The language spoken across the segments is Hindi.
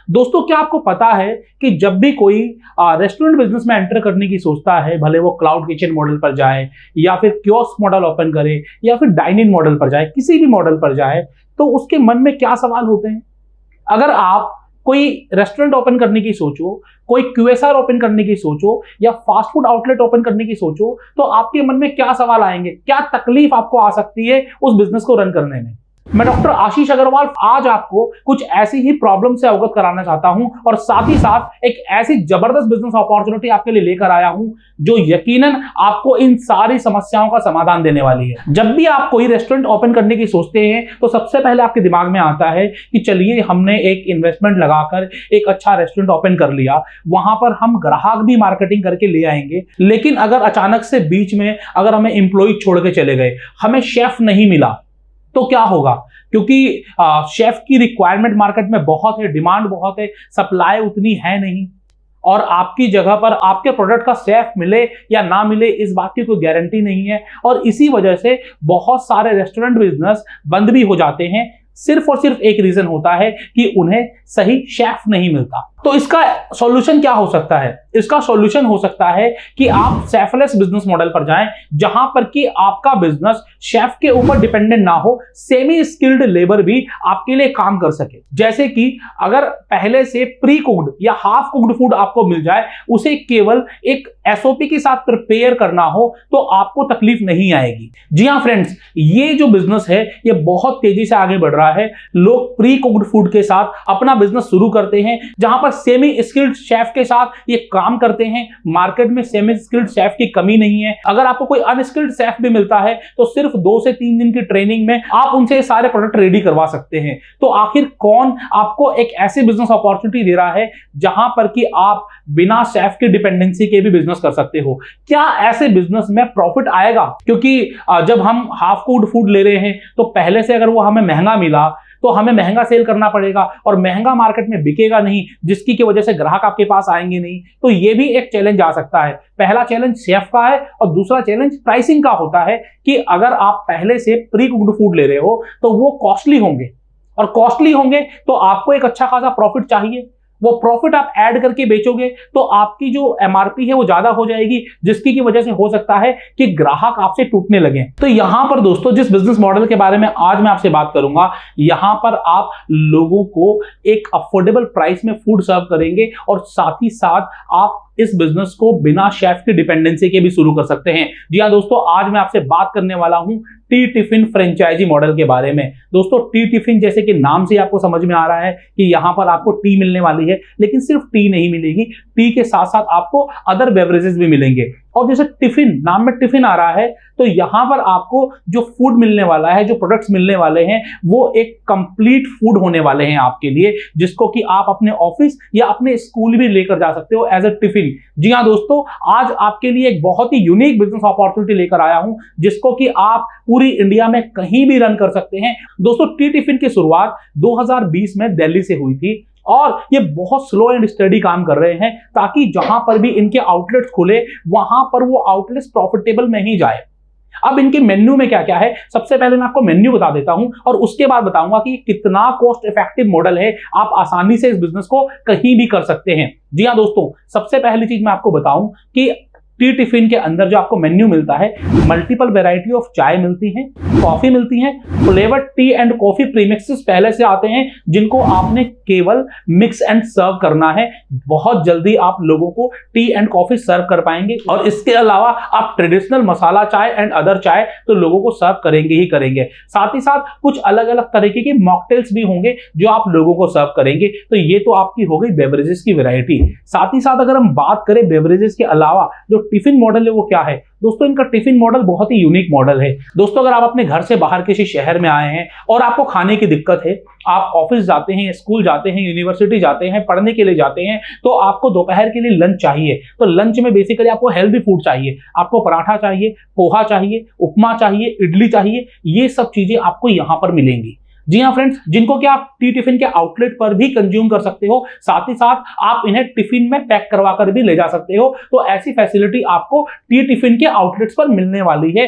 दोस्तों क्या आपको पता है कि जब भी कोई रेस्टोरेंट बिजनेस में एंटर करने की सोचता है, भले वो क्लाउड किचन मॉडल पर जाए या फिर कियोस्क मॉडल ओपन करे या फिर डाइन इन मॉडल पर जाए, किसी भी मॉडल पर जाए, तो उसके मन में क्या सवाल होते हैं। अगर आप कोई रेस्टोरेंट ओपन करने की सोचो, कोई क्यूएसआर ओपन करने की सोचो या फास्ट फूड आउटलेट ओपन करने की सोचो, तो आपके मन में क्या सवाल आएंगे, क्या तकलीफ आपको आ सकती है उस बिजनेस को रन करने में। मैं डॉक्टर आशीष अग्रवाल आज आपको कुछ ऐसी ही प्रॉब्लम से अवगत कराना चाहता हूं और साथ ही साथ एक ऐसी जबरदस्त बिजनेस अपॉर्चुनिटी आपके लिए लेकर आया हूं जो यकीनन आपको इन सारी समस्याओं का समाधान देने वाली है। जब भी आप कोई रेस्टोरेंट ओपन करने की सोचते हैं तो सबसे पहले आपके दिमाग में आता है कि चलिए हमने एक इन्वेस्टमेंट लगाकर एक अच्छा रेस्टोरेंट ओपन कर लिया, वहां पर हम ग्राहक भी मार्केटिंग करके ले आएंगे। लेकिन अगर अचानक से बीच में अगर हमें एम्प्लॉय छोड़ के चले गए, हमें शेफ नहीं मिला, तो क्या होगा। क्योंकि शेफ की रिक्वायरमेंट मार्केट में बहुत है, डिमांड बहुत है, सप्लाई उतनी है नहीं, और आपकी जगह पर आपके प्रोडक्ट का शेफ मिले या ना मिले इस बात की कोई गारंटी नहीं है। और इसी वजह से बहुत सारे रेस्टोरेंट बिजनेस बंद भी हो जाते हैं। सिर्फ और सिर्फ एक रीजन होता है कि उन्हें सही शेफ नहीं मिलता। तो इसका सॉल्यूशन क्या हो सकता है। इसका सॉल्यूशन हो सकता है कि आप शेफलेस बिजनेस मॉडल पर जाएं, जहां पर कि आपका बिजनेस शेफ के ऊपर डिपेंडेंट ना हो, सेमी स्किल्ड लेबर भी आपके लिए काम कर सके। जैसे कि अगर पहले से प्री कुक्ड या हाफ कुक्ड फूड आपको मिल जाए, उसे केवल एक एसओपी के साथ प्रिपेयर करना हो, तो आपको तकलीफ नहीं आएगी। जी हां फ्रेंड्स, ये जो बिजनेस है ये बहुत तेजी से आगे बढ़ रहा है। लोग प्री कुक्ड फूड के साथ अपना बिजनेस शुरू करते हैं, जहां पर सेमी स्किल्ड शेफ के साथ ये काम करते हैं। मार्केट में सेमी स्किल्ड शेफ की कमी नहीं है। अगर आपको कोई अनस्किल्ड शेफ भी मिलता है तो सिर्फ 2 से 3 दिन की ट्रेनिंग में आप उनसे सारे प्रोडक्ट रेडी करवा सकते हैं। तो आखिर कौन आपको एक ऐसी बिजनेस अपॉर्चुनिटी दे रहा है जहां पर कि आप बिना शेफ की डिपेंडेंसी के भी बिजनेस कर सकते हो। क्या ऐसे बिजनेस में प्रॉफिट आएगा। क्योंकि जब हम हाफ कुक्ड फूड ले रहे हैं तो पहले से अगर वो हमें महंगा मिला तो हमें महंगा सेल करना पड़ेगा, और महंगा मार्केट में बिकेगा नहीं, जिसकी की वजह से ग्राहक आपके पास आएंगे नहीं। तो ये भी एक चैलेंज आ सकता है। पहला चैलेंज शेफ का है और दूसरा चैलेंज प्राइसिंग का होता है कि अगर आप पहले से प्री कुक्ड फूड ले रहे हो तो वो कॉस्टली होंगे, और कॉस्टली होंगे तो आपको एक अच्छा खासा प्रॉफिट चाहिए। वो प्रॉफिट आप ऐड करके बेचोगे तो आपकी जो एमआरपी है वो ज्यादा हो जाएगी, जिसकी की वजह से हो सकता है कि ग्राहक आपसे टूटने लगे। तो यहां पर दोस्तों जिस बिजनेस मॉडल के बारे में आज मैं आपसे बात करूंगा, यहां पर आप लोगों को एक अफोर्डेबल प्राइस में फूड सर्व करेंगे और साथ ही साथ आप इस बिजनेस को बिना शेफ की डिपेंडेंसी के भी शुरू कर सकते हैं। जी हां दोस्तों, आज मैं आपसे बात करने वाला हूं टी टिफिन फ्रेंचाइजी मॉडल के बारे में। दोस्तों टी टिफिन जैसे कि नाम से आपको समझ में आ रहा है कि यहां पर आपको टी मिलने वाली है, लेकिन सिर्फ टी नहीं मिलेगी, टी के साथ साथ आपको अदर बेवरेजेस भी मिलेंगे। और जैसे टिफिन, नाम में टिफिन आ रहा है, तो यहां पर आपको जो फूड मिलने वाला है, जो प्रोडक्ट्स मिलने वाले हैं, वो एक कंप्लीट फूड होने वाले हैं आपके लिए, जिसको कि आप अपने ऑफिस या अपने स्कूल भी लेकर जा सकते हो एज अ टिफिन। जी हां दोस्तों, आज आपके लिए एक बहुत ही यूनिक बिजनेस अपॉर्चुनिटी लेकर आया हूं, जिसको कि आप पूरी इंडिया में कहीं भी रन कर सकते हैं। दोस्तों टी टिफिन की शुरुआत 2020 में दिल्ली से हुई थी, और ये बहुत स्लो एंड स्टडी काम कर रहे हैं ताकि जहां पर भी इनके आउटलेट्स खुले वहां पर वो आउटलेट्स प्रॉफिटेबल में ही जाए। अब इनके मेन्यू में क्या क्या है, सबसे पहले मैं आपको मेन्यू बता देता हूं और उसके बाद बताऊंगा कि कितना कॉस्ट इफेक्टिव मॉडल है। आप आसानी से इस बिजनेस को कहीं भी कर सकते हैं। जी हां दोस्तों, सबसे पहली चीज मैं आपको बताऊं कि टी टिफिन के अंदर जो आपको मेन्यू मिलता है, मल्टीपल वैरायटी ऑफ चाय मिलती है, कॉफी मिलती है, flavoured T and coffee premixes पहले से आते हैं, जिनको आपने केवल मिक्स एंड सर्व करना है। बहुत जल्दी आप लोगों को टी एंड कॉफी सर्व कर पाएंगे। और इसके अलावा आप ट्रेडिशनल मसाला चाय एंड अदर चाय तो लोगों को सर्व करेंगे ही करेंगे। साथ ही साथ कुछ अलग अलग तरीके के मॉकटेल्स भी होंगे जो आप लोगों को सर्व करेंगे। तो ये तो आपकी हो गई बेवरेजेस की वैरायटी। साथ ही साथ अगर हम बात करें बेवरेजेस के अलावा जो टिफिन मॉडल है वो क्या है। दोस्तों इनका टिफिन मॉडल बहुत ही यूनिक मॉडल है। दोस्तों अगर आप अपने घर से बाहर किसी शहर में आए हैं और आपको खाने की दिक्कत है, आप ऑफिस जाते हैं, स्कूल जाते हैं, यूनिवर्सिटी जाते हैं, पढ़ने के लिए जाते हैं, तो आपको दोपहर के लिए लंच चाहिए। तो लंच में बेसिकली आपको हेल्दी फूड चाहिए, आपको पराठा चाहिए, पोहा चाहिए, उपमा चाहिए, इडली चाहिए, ये सब चीजें आपको यहां पर मिलेंगी। जी हाँ फ्रेंड्स, जिनको कि आप टी टिफिन के आउटलेट पर भी कंज्यूम कर सकते हो, साथ ही साथ आप इन्हें टिफिन में पैक करवा कर भी ले जा सकते हो। तो ऐसी फैसिलिटी आपको टी टिफिन के आउटलेट्स पर मिलने वाली है।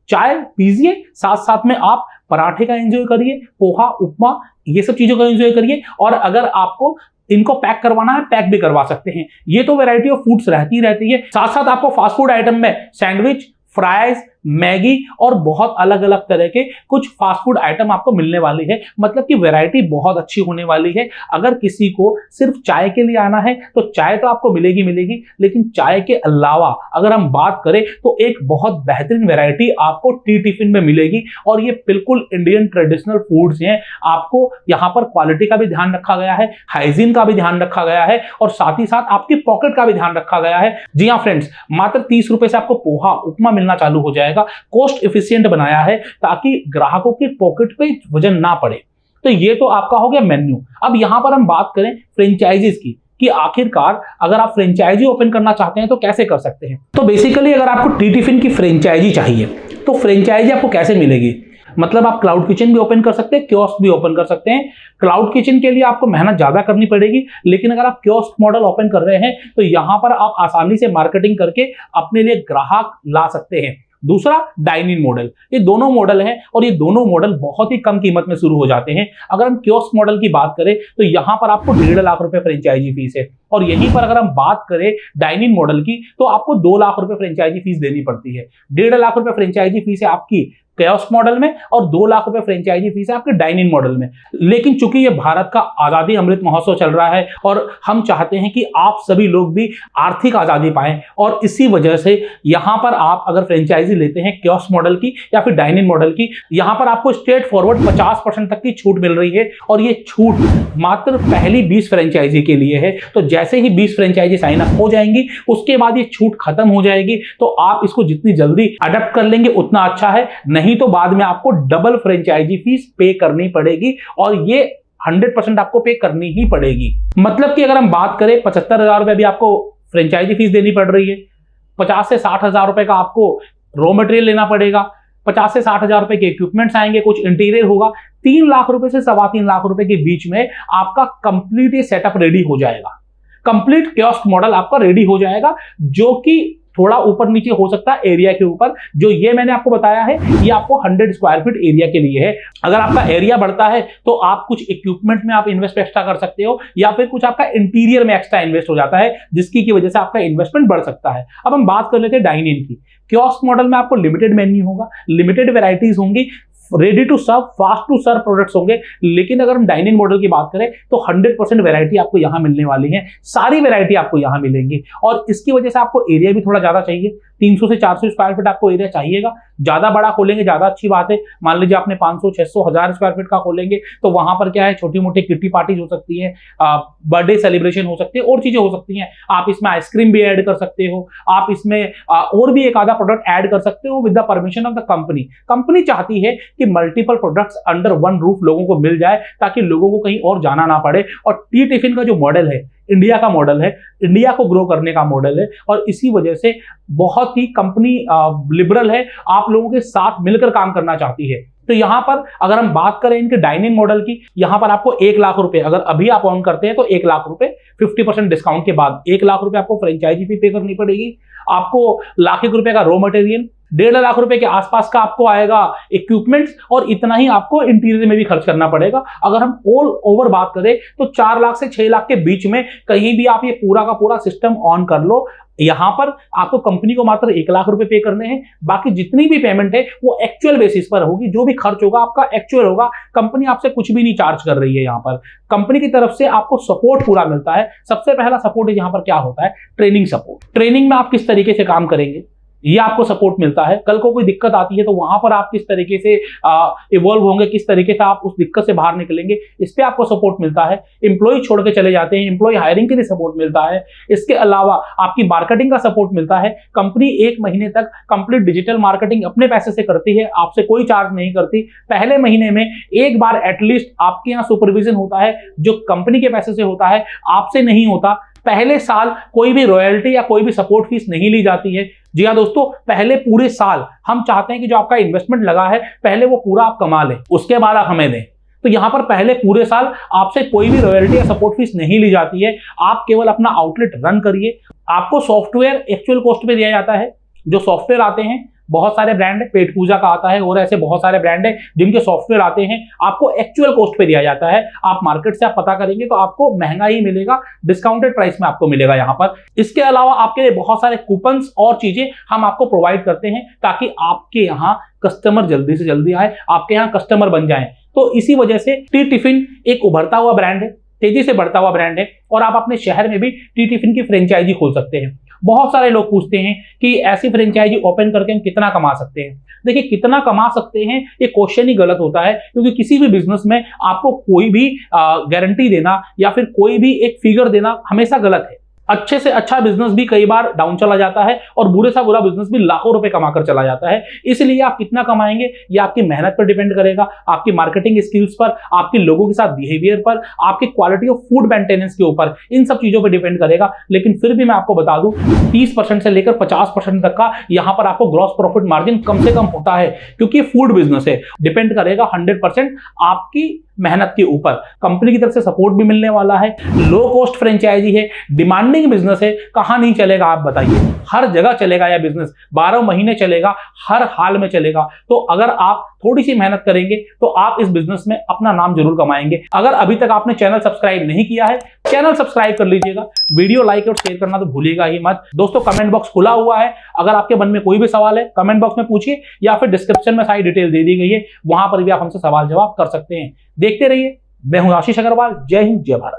चाय पीजिए, साथ साथ में आप पराठे का एंजॉय करिए, पोहा, उपमा, ये सब चीजों का एंजॉय करिए। और अगर आपको इनको पैक करवाना है पैक भी करवा सकते हैं। ये तो वैरायटी ऑफ फूड्स रहती है। साथ साथ आपको फास्ट फूड आइटम में सैंडविच, फ्राइज, मैगी और बहुत अलग अलग तरह के कुछ फास्ट फूड आइटम आपको मिलने वाली है। मतलब कि वैरायटी बहुत अच्छी होने वाली है। अगर किसी को सिर्फ चाय के लिए आना है तो चाय तो आपको मिलेगी, लेकिन चाय के अलावा अगर हम बात करें तो एक बहुत बेहतरीन वैरायटी आपको टी टिफिन में मिलेगी और ये बिल्कुल इंडियन ट्रेडिशनल फूड्स हैं। आपको यहाँ पर क्वालिटी का भी ध्यान रखा गया है, हाइजीन का भी ध्यान रखा गया है और साथ ही साथ आपकी पॉकेट का भी ध्यान रखा गया है। जी हाँ फ्रेंड्स, मात्र 30 रुपए से आपको पोहा, उपमा मिलना चालू हो जाएगा। कॉस्ट एफिशिएंट बनाया है ताकि ग्राहकों की पॉकेट पे वजन ना पड़े। तो ये तो आपका हो गया मेन्यू। अब यहां पर हम बात करें फ्रेंचाइजीज की कि आखिरकार अगर आप फ्रेंचाइजी ओपन करना चाहते हैं तो कैसे कर सकते हैं। तो बेसिकली अगर आपको टी टिफिन की फ्रेंचाइजी चाहिए तो फ्रेंचाइजी आपको कैसे मिलेगी, मतलब आप क्लाउड किचन भी ओपन कर सकते हैं, कियोस्क भी ओपन कर सकते हैं। क्लाउड किचन के लिए आपको मेहनत ज्यादा करनी पड़ेगी, लेकिन अगर आप कियोस्क मॉडल ओपन कर रहे हैं तो यहां पर आप आसानी से मार्केटिंग करके अपने लिए ग्राहक ला सकते हैं। दूसरा डाइन इन मॉडल, ये दोनों मॉडल हैं और ये दोनों मॉडल बहुत ही कम कीमत में शुरू हो जाते हैं। अगर हम कियोस्क मॉडल की बात करें तो यहां पर आपको 1.5 लाख रुपए फ्रेंचाइजी फीस है और यहीं पर अगर हम बात करें डाइन इन मॉडल की तो आपको 2 लाख रुपए फ्रेंचाइजी फीस देनी पड़ती है। 1.5 लाख रुपए फ्रेंचाइजी फीस है आपकी कियोस्क मॉडल में और 2 लाख रुपए फ्रेंचाइजी फीस है आपके डाइन इन मॉडल में। लेकिन चूंकि ये भारत का आजादी अमृत महोत्सव चल रहा है और हम चाहते हैं कि आप सभी लोग भी आर्थिक आजादी पाएं और इसी वजह से यहां पर आप अगर फ्रेंचाइजी लेते हैं कियोस्क मॉडल की या फिर डाइन इन मॉडल की, यहां पर आपको स्ट्रेट फॉरवर्ड 50% तक की छूट मिल रही है और ये छूट मात्र पहली 20 फ्रेंचाइजी के लिए है। तो जैसे ही 20 फ्रेंचाइजी साइन अप हो जाएंगी उसके बाद ये छूट खत्म हो जाएगी। तो आप इसको जितनी जल्दी अडॉप्ट कर लेंगे उतना अच्छा है, नहीं तो बाद में आपको डबल फ्रेंचाइजी फीस पे करनी पड़ेगी और ये 100% आपको पे करनी ही पड़ेगी। मतलब कि अगर हम बात करें 75,000 रुपए भी आपको फ्रेंचाइजी फीस देनी पड़ रही है, 50 से 60,000 रुपए का आपको रॉ मटेरियल लेना पड़ेगा, 50 से 60,000 रुपए के इक्विपमेंट्स आएंगे, कुछ इंटीरियर होगा, 3 लाख रुपए से 3.25 लाख रुपए के बीच में आपका कंप्लीट ये सेटअप रेडी हो जाएगा। कंप्लीट कियोस्क मॉडल आपका रेडी हो जाएगा, जो कि थोड़ा ऊपर नीचे हो सकता है एरिया के ऊपर। जो ये मैंने आपको बताया है ये आपको 100 स्क्वायर फीट एरिया के लिए है। अगर आपका एरिया बढ़ता है तो आप कुछ इक्विपमेंट में आप इन्वेस्ट एक्स्ट्रा कर सकते हो या फिर कुछ आपका इंटीरियर में एक्स्ट्रा इन्वेस्ट हो जाता है, जिसकी वजह से आपका इन्वेस्टमेंट बढ़ सकता है। अब हम बात कर लेते हैं डाइन इन की। कियोस्क मॉडल में आपको लिमिटेड मेन्यू होगा, लिमिटेड वेराइटीज होंगी, ready to serve, fast to serve products होंगे। लेकिन अगर हम डाइन इन मॉडल की बात करें तो 100% वैरायटी आपको यहां मिलने वाली है, सारी वैरायटी आपको यहां मिलेंगी और इसकी वजह से आपको एरिया भी थोड़ा ज्यादा चाहिए। 300 से 400 स्क्वायर फीट आपको एरिया चाहिएगा। ज्यादा बड़ा खोलेंगे ज्यादा अच्छी बात है। मान लीजिए आपने 500, 600, 1000 स्क्वायर फीट का खोलेंगे तो वहां पर क्या है, छोटी मोटी किट्टी पार्टीज हो सकती है, बर्थडे सेलिब्रेशन हो सकती है और चीजें हो सकती हैं। आप इसमें आइसक्रीम भी ऐड कर सकते हो, आप इसमें और भी एक आधा प्रोडक्ट ऐड कर सकते हो with the permission of the company. Company चाहती है कि multiple products under one roof लोगों को मिल जाए ताकि लोगों को कहीं और जाना ना पड़े। और टी टिफिन का जो मॉडल है इंडिया का मॉडल है, इंडिया को ग्रो करने का मॉडल है और इसी वजह से बहुत ही कंपनी लिबरल है, आप लोगों के साथ मिलकर काम करना चाहती है। तो यहां पर अगर हम बात करें इनके डाइन इन मॉडल की, यहां पर आपको 1 लाख रुपए अगर अभी आप ऑन करते हैं तो 1 लाख रुपए 50% डिस्काउंट के बाद 1 लाख रुपए आपको फ्रेंचाइजी फी पे करनी पड़ेगी। आपको लाख रुपए का रॉ मटेरियल, 1.5 लाख रुपए के आसपास का आपको आएगा इक्विपमेंट्स और इतना ही आपको इंटीरियर में भी खर्च करना पड़ेगा। अगर हम ऑल ओवर बात करें तो 4 लाख से 6 लाख के बीच में कहीं भी आप ये पूरा का पूरा सिस्टम ऑन कर लो। यहां पर आपको कंपनी को मात्र 1 लाख रुपए पे करने हैं, बाकी जितनी भी पेमेंट है वो एक्चुअल बेसिस पर होगी। जो भी खर्च होगा आपका एक्चुअल होगा, कंपनी आपसे कुछ भी नहीं चार्ज कर रही है। यहां पर कंपनी की तरफ से आपको सपोर्ट पूरा मिलता है। सबसे पहला सपोर्ट यहां पर क्या होता है, ट्रेनिंग सपोर्ट। ट्रेनिंग में आप किस तरीके से काम करेंगे ये आपको सपोर्ट मिलता है। कल को कोई दिक्कत आती है तो वहां पर आप किस तरीके से इवॉल्व होंगे, किस तरीके से आप उस दिक्कत से बाहर निकलेंगे, इस पे आपको सपोर्ट मिलता है। एम्प्लॉय छोड़ के चले जाते हैं, एम्प्लॉय हायरिंग के लिए सपोर्ट मिलता है। इसके अलावा आपकी मार्केटिंग का सपोर्ट मिलता है। कंपनी 1 महीने तक कंप्लीट डिजिटल मार्केटिंग अपने पैसे से करती है, आपसे कोई चार्ज नहीं करती। पहले महीने में एक बार एटलीस्ट आपके यहाँ सुपरविजन होता है जो कंपनी के पैसे से होता है, आपसे नहीं होता। पहले साल कोई भी रॉयल्टी या कोई भी सपोर्ट फीस नहीं ली जाती है। जी हाँ दोस्तों, पहले पूरे साल हम चाहते हैं कि जो आपका इन्वेस्टमेंट लगा है पहले वो पूरा आप कमा लें, उसके बाद आप हमें दें। तो यहां पर पहले पूरे साल आपसे कोई भी रॉयल्टी या सपोर्ट फीस नहीं ली जाती है। आप केवल अपना आउटलेट रन करिए। आपको सॉफ्टवेयर एक्चुअल कॉस्ट पे दिया जाता है। जो सॉफ्टवेयर आते हैं बहुत सारे ब्रांड है, पेट पूजा का आता है और ऐसे बहुत सारे ब्रांड है जिनके सॉफ्टवेयर आते हैं, आपको एक्चुअल कॉस्ट पे दिया जाता है। आप मार्केट से आप पता करेंगे तो आपको महंगा ही मिलेगा, डिस्काउंटेड प्राइस में आपको मिलेगा यहाँ पर। इसके अलावा आपके लिए बहुत सारे कूपन्स और चीजें हम आपको प्रोवाइड करते हैं ताकि आपके यहाँ कस्टमर जल्दी से जल्दी आए, आपके यहाँ कस्टमर बन जाए। तो इसी वजह से टी टिफिन एक उभरता हुआ ब्रांड है, तेजी से बढ़ता हुआ ब्रांड है और आप अपने शहर में भी टी टिफिन की फ्रेंचाइजी खोल सकते हैं। बहुत सारे लोग पूछते हैं कि ऐसी फ्रेंचाइजी ओपन करके हम कितना कमा सकते हैं। देखिए, कितना कमा सकते हैं ये क्वेश्चन ही गलत होता है, क्योंकि किसी भी बिजनेस में आपको कोई भी गारंटी देना या फिर कोई भी एक फिगर देना हमेशा गलत है। अच्छे से अच्छा बिजनेस भी कई बार डाउन चला जाता है और बुरे सा बुरा बिजनेस भी लाखों रुपए कमाकर चला जाता है। इसलिए आप कितना कमाएंगे ये आपकी मेहनत पर डिपेंड करेगा, आपकी मार्केटिंग स्किल्स पर, आपके लोगों के साथ बिहेवियर पर, आपकी क्वालिटी ऑफ फूड मेंटेनेंस के ऊपर, इन सब चीजों पर डिपेंड करेगा। लेकिन फिर भी मैं आपको बता दूं, 30% से लेकर 50% तक का यहां पर आपको ग्रॉस प्रॉफिट मार्जिन कम से कम होता है, क्योंकि फूड बिजनेस है। डिपेंड करेगा 100% आपकी मेहनत के ऊपर। कंपनी की तरफ से सपोर्ट भी मिलने वाला है, लो कॉस्ट फ्रेंचाइजी है, डिमांडिंग बिजनेस है। कहां नहीं चलेगा आप बताइए? हर जगह चलेगा यह बिजनेस, 12 महीने चलेगा, हर हाल में चलेगा। तो अगर आप थोड़ी सी मेहनत करेंगे तो आप इस बिजनेस में अपना नाम जरूर कमाएंगे। अगर अभी तक आपने चैनल सब्सक्राइब नहीं किया है, चैनल सब्सक्राइब कर लीजिएगा, वीडियो लाइक और शेयर करना तो भूलिएगा ही मत। दोस्तों, कमेंट बॉक्स खुला हुआ है, अगर आपके मन में कोई भी सवाल है कमेंट बॉक्स में पूछिए या फिर डिस्क्रिप्शन में सारी डिटेल दे दी गई है, वहां पर भी आप हमसे सवाल जवाब कर सकते हैं। देखते रहिए, मैं हूं आशीष अग्रवाल। जय हिंद, जय भारत।